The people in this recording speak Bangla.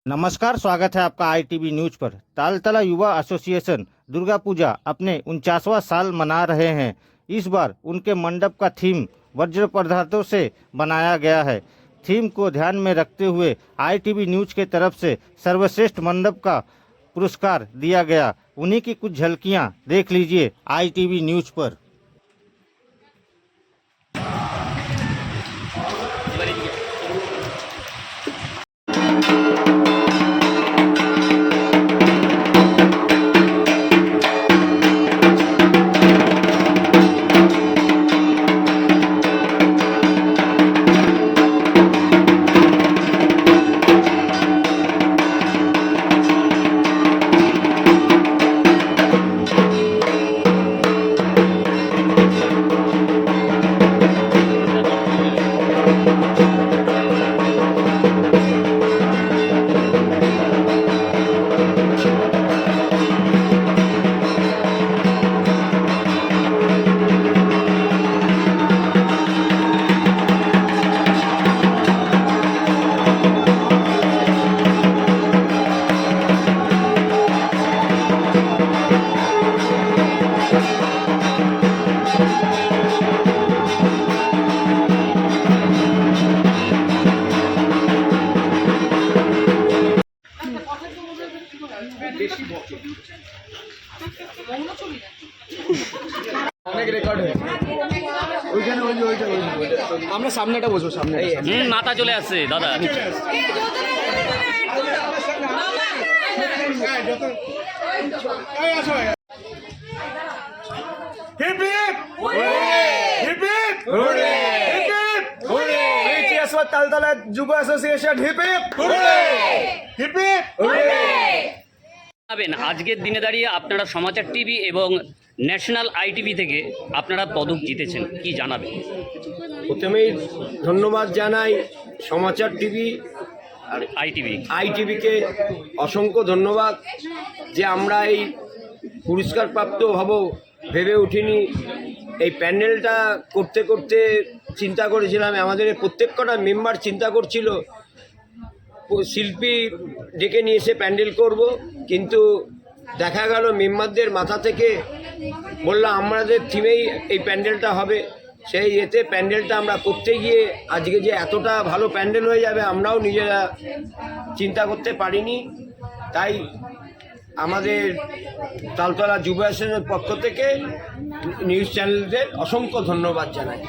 नमस्कार, स्वागत है आपका आईटीवी न्यूज पर। तालतला युवा एसोसिएशन दुर्गा पूजा अपने 49वां साल मना रहे हैं। इस बार उनके मंडप का थीम वज्र पदार्थों से बनाया गया है। थीम को ध्यान में रखते हुए आईटीवी न्यूज के तरफ से सर्वश्रेष्ठ मंडप का पुरस्कार दिया गया। उन्हीं की कुछ झलकियां देख लीजिए आईटीवी न्यूज पर। অনেক রেকর্ড হয়েছে ওইখানে আমরা সামনেটা বসবো সামনে মাথা চলে আসছে দাদা তালতলা যুব association hip hip hurray hip hip hurray. আজকের দিনে দাঁড়িয়ে আপনারা সমাচার টিভি এবং ন্যাশনাল আইটিভি থেকে আপনারা পদক জিতেছেন, কি জানাবেন? প্রথমেই ধন্যবাদ জানাই সমাচার টিভি আর আইটিভিকে অসংখ্য ধন্যবাদ যে আমরা এই পুরস্কার প্রাপ্ত হব ভেবে উঠিনি। এই প্যান্ডেলটা করতে করতে চিন্তা করেছিলাম, আমাদের প্রত্যেকটা মেম্বার চিন্তা করছিল শিল্পী ডেকে নিয়ে এসে প্যান্ডেল করব, কিন্তু দেখা গেল মেম্বারদের মাথা থেকে বললাম আমাদের থিমেই এই প্যান্ডেলটা হবে। সেই এতে প্যান্ডেলটা আমরা করতে গিয়ে আজকে যে এতটা ভালো প্যান্ডেল হয়ে যাবে আমরাও নিজেরা চিন্তা করতে পারিনি। তাই আমাদের তালতলা যুব অ্যাসোসিয়েশনের পক্ষ থেকে নিউজ চ্যানেলদের অসংখ্য ধন্যবাদ জানাই।